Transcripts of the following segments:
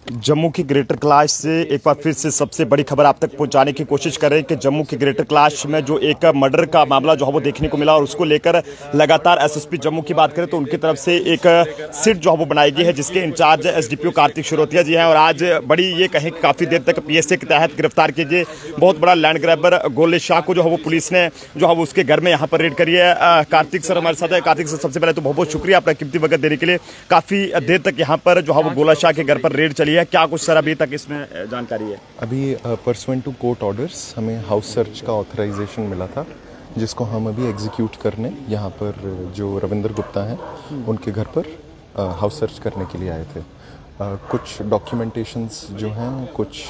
जम्मू की ग्रेटर कैलाश से एक बार फिर से सबसे बड़ी खबर आप तक पहुंचाने की कोशिश कर रहे हैं कि जम्मू की ग्रेटर कैलाश में जो एक मर्डर का मामला जो है वो देखने को मिला और उसको लेकर लगातार एसएसपी जम्मू की बात करें तो उनकी तरफ से एक सिट जो है वो बनाई गई है, जिसके इंचार्ज एसडीपीओ कार्तिक शिरोतिया जी हैं। और आज बड़ी ये कहें कि काफ़ी देर तक पीएसए के तहत गिरफ्तार कीजिए बहुत बड़ा लैंड ग्रैबर गोले शाह को जो है वो पुलिस ने जो है वो उसके घर में यहाँ पर रेड करी है। कार्तिक सर हमारे साथ है। कार्तिक सर, सबसे पहले तो बहुत बहुत शुक्रिया अपना कीमती वक्त देने के लिए। काफ़ी देर तक यहाँ पर जो है वो गोला शाह के घर पर रेड चली है, क्या कुछ सर अभी तक इसमें जानकारी है? अभी परसुएंट टू कोर्ट ऑर्डर्स हमें हाउस सर्च का ऑथराइजेशन मिला था, जिसको हम अभी एग्जीक्यूट करने यहाँ पर जो रविंदर गुप्ता हैं उनके घर पर हाउस सर्च करने के लिए आए थे। कुछ डॉक्यूमेंटेशंस जो हैं, कुछ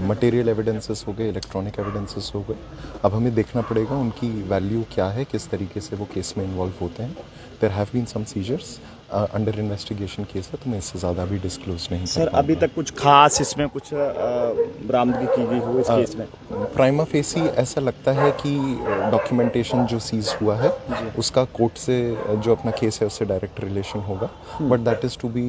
मटेरियल एविडेंसेस हो गए, इलेक्ट्रॉनिक एविडेंसेस हो गए। अब हमें देखना पड़ेगा उनकी वैल्यू क्या है, किस तरीके से वो केस में इन्वॉल्व होते हैं। There have been some seizures under investigation case है, तो मैं इससे ज़्यादा भी डिस्क्लोज नहीं सर। अभी तक कुछ खास इसमें कुछ बरामदगी की गई हो इस केस में? प्राइमा फेसी ऐसा लगता है कि डॉक्यूमेंटेशन जो सीज हुआ है उसका कोर्ट से जो अपना केस है उससे डायरेक्ट रिलेशन होगा, but that is to be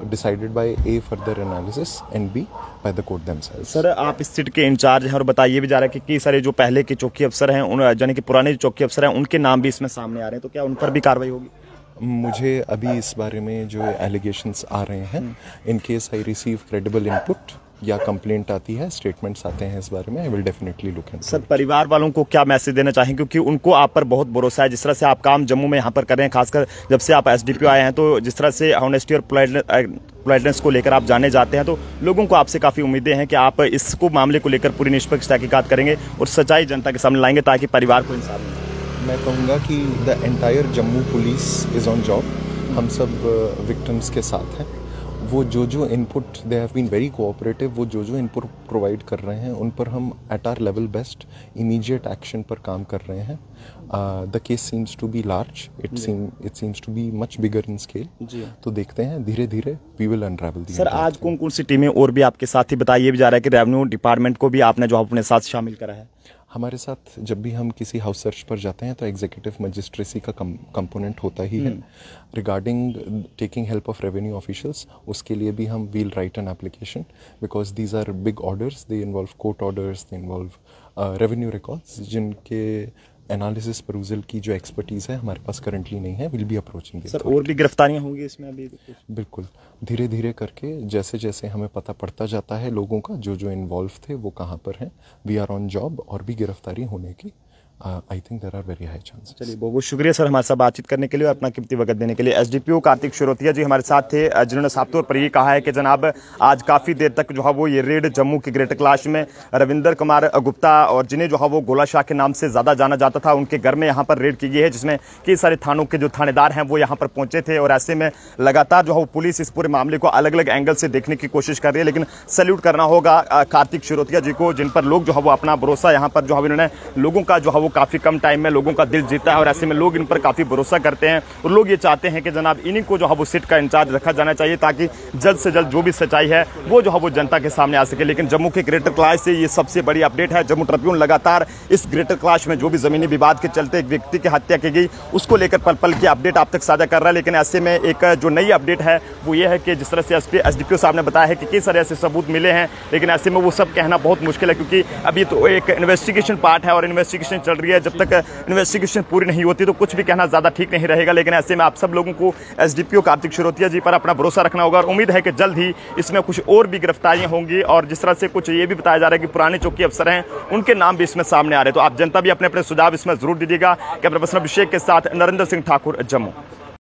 decided by a further analysis and be by the court themselves. Sir, आप इस सिट के इंचार्ज हैं और बताइए भी जा रहा है कि सारे जो पहले के चौकी अफसर हैं, उन यानी कि पुराने जो चौकी अफसर हैं, उनके नाम भी इसमें सामने आ रहे हैं, तो क्या उन पर भी कार्रवाई होगी? मुझे अभी इस बारे में जो एलिगेशंस आ रहे हैं, in case I receive credible input या कंप्लेंट आती है, स्टेटमेंट्स आते हैं इस बारे में, I will definitely look into. Sir, परिवार वालों को क्या मैसेज देना चाहेंगे, क्योंकि उनको आप पर बहुत भरोसा है, जिस तरह से आप काम जम्मू में यहाँ पर कर रहे हैं, खासकर जब से आप एसडीपीओ आए हैं, तो जिस तरह से ऑनेस्टी और पोलाइटनेस को लेकर आप जाने जाते हैं, तो लोगों को आपसे काफ़ी उम्मीदें हैं कि आप इसको मामले को लेकर पूरी निष्पक्ष तहकीकात करेंगे और सच्चाई जनता के सामने लाएंगे ताकि परिवार को इंसाफ मिले। मैं कहूँगा कि the entire Jammu police is on job. हम सब विक्टिम्स के साथ हैं। वो जो input, they have been very cooperative, वो जो इनपुट प्रोवाइड कर रहे हैं उन पर हम at our level best immediate action पर काम कर रहे हैं। The case seems to be large, it seems to be much bigger in scale. तो देखते हैं, धीरे धीरे वी विल अनरावल। सर, आज कौन कौन सी टीमें और भी आपके साथ ही बताइए भी जा रहा है कि रेवेन्यू डिपार्टमेंट को भी आपने जो अपने साथ शामिल करा है? हमारे साथ जब भी हम किसी हाउस सर्च पर जाते हैं तो एग्जीक्यूटिव मजिस्ट्रेसी का कंपोनेंट होता ही है। Regarding taking help of revenue officials, उसके लिए भी हम will write an application, because these are big orders, they involve court orders, they involve revenue records, जिनके एनालिसिस परूजल की जो एक्सपर्टीज़ है हमारे पास करंटली नहीं है। Will be approaching. सर, और भी गिरफ्तारियां होंगी इसमें अभी? बिल्कुल, धीरे धीरे करके जैसे जैसे हमें पता पड़ता जाता है लोगों का जो इन्वॉल्व थे वो कहाँ पर हैं, वी आर ऑन जॉब। और भी गिरफ्तारी होने की I think there are very high chances. चलिए, बहुत बहुत शुक्रिया सर हमारे साथ बातचीत करने के लिए और अपना कीमती वक्त देने के लिए। एसडीपीओ कार्तिक शिरोतिया जी हमारे साथ थे, जिन्होंने साफ तौर पर ये कहा है कि जनाब आज काफ़ी देर तक जो है वो ये रेड जम्मू की ग्रेटर कैलाश में रविंदर कुमार गुप्ता और जिन्हें जो है वो गोला शाह के नाम से ज़्यादा जाना जाता था, उनके घर में यहाँ पर रेड की गई है, जिसमें कई सारे थानों के जो थानेदार हैं वो यहाँ पर पहुंचे थे। और ऐसे में लगातार जो है वो पुलिस इस पूरे मामले को अलग अलग एंगल से देखने की कोशिश कर रही है। लेकिन सैल्यूट करना होगा कार्तिक शिरोतिया जी को, जिन पर लोग जो है वो अपना भरोसा यहाँ पर जो है इन्होंने लोगों का जो है वो काफ़ी कम टाइम में लोगों का दिल जीता है। और ऐसे में लोग इन पर काफी भरोसा करते हैं और लोग ये चाहते हैं कि जनाब इन्हीं को जो है वो सिट का इंचार्ज रखा जाना चाहिए, ताकि जल्द से जल्द जो भी सच्चाई है वो जो है वो जनता के सामने आ सके। लेकिन जम्मू के ग्रेटर कैलाश से ये सबसे बड़ी अपडेट है। जम्मू ट्रिब्यून लगातार इस ग्रेटर कैलाश में जो भी जमीनी विवाद के चलते एक व्यक्ति की हत्या की गई उसको लेकर पल पल की अपडेट आप तक साझा कर रहा है। लेकिन ऐसे में एक जो नई अपडेट है वो ये है कि जिस तरह से एसडीपीओ साहब ने बताया है कि किस तरह से सबूत मिले हैं, लेकिन ऐसे में वो सब कहना बहुत मुश्किल है, क्योंकि अभी तो एक इन्वेस्टिगेशन पार्ट है और इन्वेस्टिगेशन चल रही है। जब तक इन्वेस्टिगेशन पूरी नहीं होती तो कुछ भी कहना ज़्यादा ठीक नहीं रहेगा। लेकिन ऐसे में आप सब लोगों को एसडीपीओ कार्तिक शिरोतिया जी पर अपना भरोसा रखना होगा और उम्मीद है कि जल्द ही इसमें कुछ और भी गिरफ्तारियां होंगी। और जिस तरह से कुछ ये भी बताया जा रहा है कि पुराने चौकी अफसर हैं उनके नाम भी इसमें सामने आ रहे हैं, तो आप जनता भी अपने अपने सुझाव इसमें जरूर दीजिएगा। कैमरा पर्सन अभिषेक के साथ नरेंद्र सिंह ठाकुर, जम्मू।